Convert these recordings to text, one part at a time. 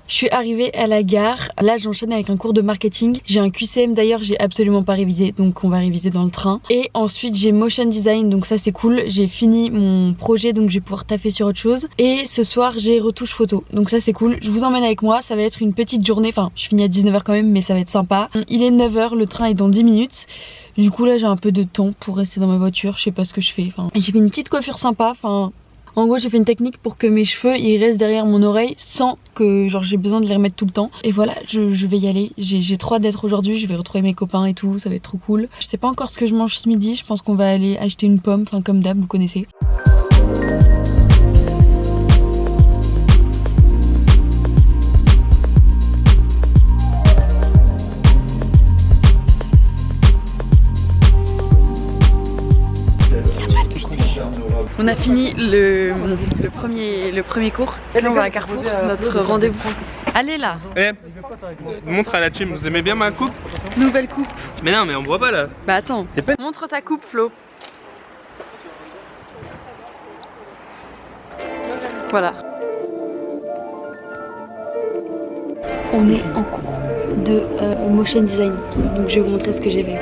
Je suis arrivée à la gare, là j'enchaîne avec un cours de marketing. J'ai un QCM d'ailleurs, j'ai absolument pas révisé, donc on va réviser dans le train. Et ensuite j'ai motion design, donc ça c'est cool. J'ai fini mon projet, donc je vais pouvoir taffer sur autre chose. Et ce soir j'ai retouche photo, donc ça c'est cool. Je vous emmène avec moi, ça va être une petite journée, enfin je finis à 19 h quand même, mais ça va être sympa. Il est 9 h, le train est dans 10 minutes. Du coup là j'ai un peu de temps pour rester dans ma voiture, je sais pas ce que je fais. Enfin, j'ai fait une petite coiffure sympa, enfin... En gros j'ai fait une technique pour que mes cheveux ils restent derrière mon oreille sans que genre j'ai besoin de les remettre tout le temps. Et voilà, je vais y aller. J'ai trop hâte d'être aujourd'hui, je vais retrouver mes copains et tout, ça va être trop cool. Je sais pas encore ce que je mange ce midi, je pense qu'on va aller acheter une pomme, enfin comme d'hab, vous connaissez. On a fini le premier cours. Là on va à Carrefour, notre rendez-vous. Allez là. Eh, montre à la team, vous aimez bien ma coupe? Nouvelle coupe. Mais non, mais on voit pas là. Bah attends, montre ta coupe Flo. Voilà. On est en cours de motion design, donc je vais vous montrer ce que j'ai fait.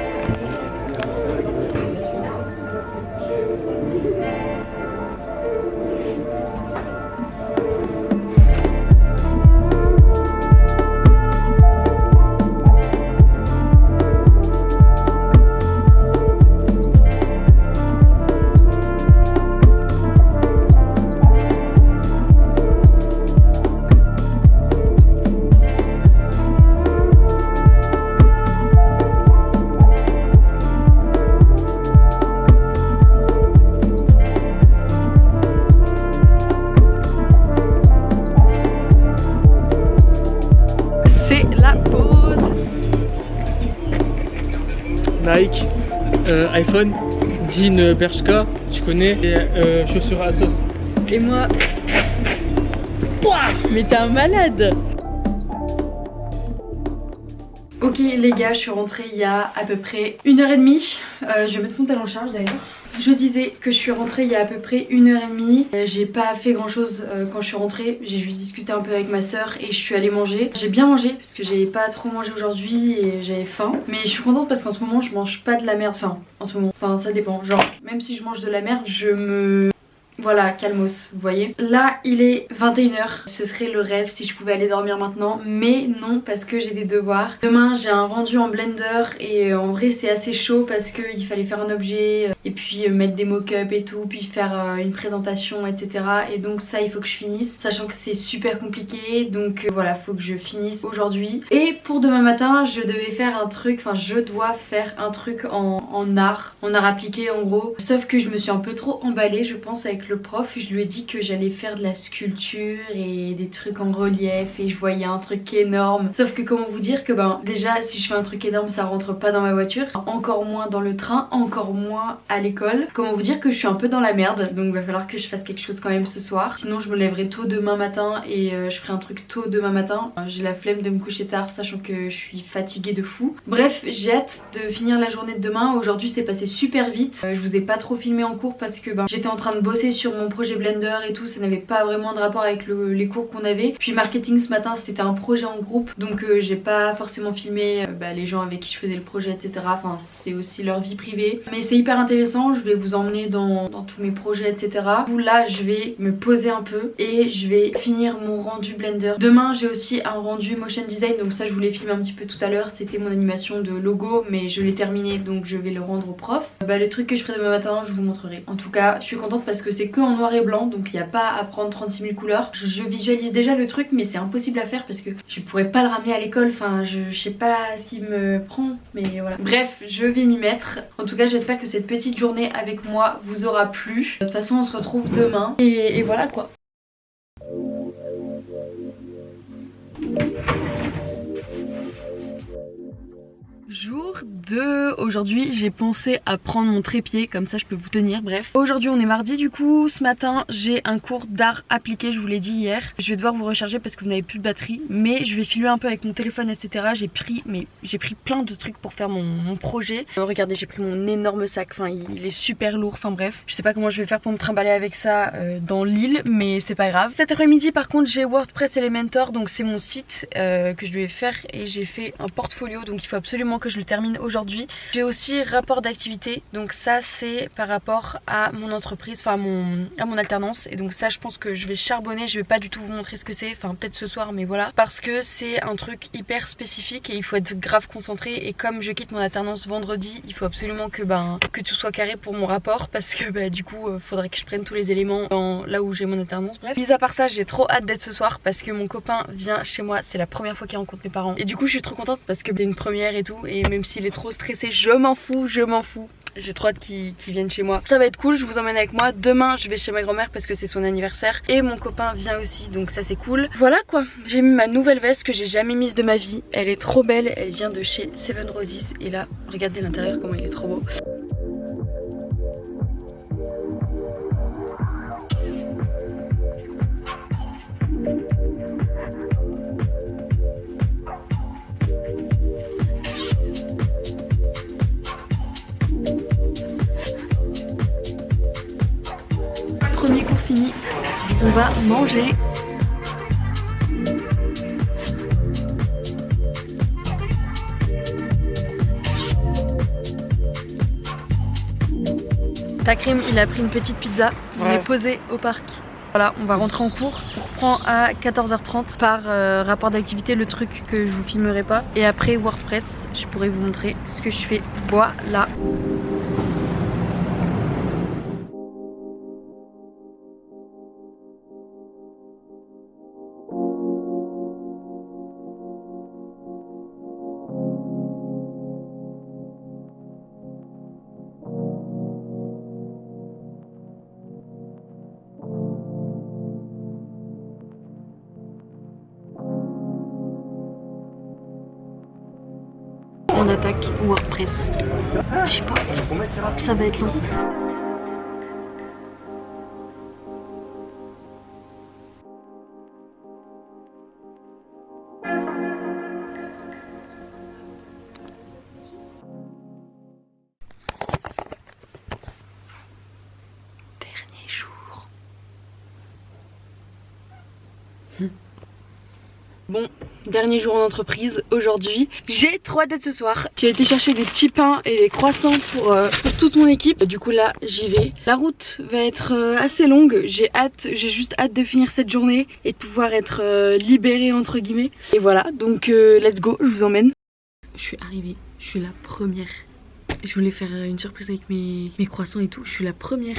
Nike, iPhone, Dean Bershka, tu connais, et chaussures Asos. Et moi... Ouah, mais t'es un malade. Ok les gars, je suis rentrée il y a à peu près 1h30. Je vais mettre mon tel en charge d'ailleurs. Je disais que je suis rentrée il y a à peu près 1h30. J'ai pas fait grand chose quand je suis rentrée. J'ai juste discuté un peu avec ma soeur et je suis allée manger. J'ai bien mangé parce que j'avais pas trop mangé aujourd'hui et j'avais faim. Mais je suis contente parce qu'en ce moment je mange pas de la merde. Enfin en ce moment, enfin ça dépend. Genre même si je mange de la merde, je me... Voilà, calmos, vous voyez. Là, il est 21 h. Ce serait le rêve si je pouvais aller dormir maintenant. Mais non, parce que j'ai des devoirs. Demain, j'ai un rendu en Blender. Et en vrai, c'est assez chaud parce qu'il fallait faire un objet. Et puis mettre des mock-up et tout. Puis faire une présentation, etc. Et donc ça, il faut que je finisse. Sachant que c'est super compliqué. Donc voilà, faut que je finisse aujourd'hui. Et pour demain matin, je devais faire un truc. Enfin, je dois faire un truc en art. En art appliqué, en gros. Sauf que je me suis un peu trop emballée, je pense, avec le prof. Je lui ai dit que j'allais faire de la sculpture et des trucs en relief et je voyais un truc énorme. Sauf que comment vous dire que ben déjà si je fais un truc énorme ça rentre pas dans ma voiture, encore moins dans le train, encore moins à l'école. Comment vous dire que je suis un peu dans la merde, donc il va falloir que je fasse quelque chose quand même ce soir. Sinon je me lèverai tôt demain matin et je ferai un truc tôt demain matin. J'ai la flemme de me coucher tard sachant que je suis fatiguée de fou. Bref, j'ai hâte de finir la journée de demain. Aujourd'hui c'est passé super vite. Je vous ai pas trop filmé en cours parce que ben, j'étais en train de bosser sur mon projet Blender et tout, ça n'avait pas vraiment de rapport avec les cours qu'on avait. Puis marketing ce matin c'était un projet en groupe, donc j'ai pas forcément filmé les gens avec qui je faisais le projet, etc. Enfin c'est aussi leur vie privée, mais c'est hyper intéressant. Je vais vous emmener dans tous mes projets, etc. Où là je vais me poser un peu et je vais finir mon rendu Blender. Demain j'ai aussi un rendu motion design, donc ça je vous l'ai filmé un petit peu tout à l'heure, c'était mon animation de logo mais je l'ai terminé donc je vais le rendre au prof. Le truc que je ferai demain matin je vous montrerai. En tout cas je suis contente parce que c'est que en noir et blanc, donc il n'y a pas à prendre 36 000 couleurs. Je visualise déjà le truc mais c'est impossible à faire parce que je pourrais pas le ramener à l'école, enfin je sais pas s'il me prend, mais voilà. Bref, je vais m'y mettre. En tout cas j'espère que cette petite journée avec moi vous aura plu. De toute façon on se retrouve demain et voilà quoi. Jour 2. Aujourd'hui j'ai pensé à prendre mon trépied, comme ça je peux vous tenir, bref. Aujourd'hui on est mardi du coup, ce matin j'ai un cours d'art appliqué, je vous l'ai dit hier. Je vais devoir vous recharger parce que vous n'avez plus de batterie, mais je vais filer un peu avec mon téléphone etc. J'ai pris plein de trucs pour faire mon projet. Regardez, j'ai pris mon énorme sac, enfin il est super lourd, enfin bref. Je sais pas comment je vais faire pour me trimballer avec ça dans l'île, mais c'est pas grave. Cet après-midi par contre j'ai WordPress Elementor, donc c'est mon site que je devais faire et j'ai fait un portfolio, donc il faut absolument que je le termine aujourd'hui. J'ai aussi rapport d'activité, donc ça c'est par rapport à mon entreprise, enfin à mon alternance, et donc ça je pense que je vais charbonner. Je vais pas du tout vous montrer ce que c'est, enfin peut-être ce soir, mais voilà, parce que c'est un truc hyper spécifique et il faut être grave concentré, et comme je quitte mon alternance vendredi, il faut absolument que tout soit carré pour mon rapport, parce que du coup faudrait que je prenne tous les éléments dans là où j'ai mon alternance. Bref, mis à part ça, j'ai trop hâte d'être ce soir parce que mon copain vient chez moi, c'est la première fois qu'il rencontre mes parents, et du coup je suis trop contente parce que c'est une première et tout, et même s'il est trop stressé, je m'en fous. J'ai trop hâte qu'il vienne chez moi. Ça va être cool, je vous emmène avec moi. Demain je vais chez ma grand-mère parce que c'est son anniversaire, et mon copain vient aussi, donc ça c'est cool. Voilà quoi, j'ai mis ma nouvelle veste que j'ai jamais mise de ma vie. Elle est trop belle, elle vient de chez Seven Roses, et là regardez l'intérieur comment il est trop beau. Premier cours fini, on va manger. Takrim il a pris une petite pizza, on est posé au parc. Voilà, on va rentrer en cours. On reprend à 14h30 par rapport d'activité, le truc que je vous filmerai pas. Et après WordPress, je pourrais vous montrer ce que je fais. Voilà. On attaque WordPress. Je sais pas, ça va être long. Dernier jour. Bon, dernier jour en entreprise aujourd'hui. J'ai trop hâte d'être ce soir. J'ai été chercher des petits pains et des croissants pour toute mon équipe. Du coup là, j'y vais. La route va être assez longue. J'ai juste hâte de finir cette journée et de pouvoir être libérée entre guillemets. Et voilà, donc let's go, je vous emmène. Je suis arrivée, je suis la première. Je voulais faire une surprise avec mes croissants et tout. Je suis la première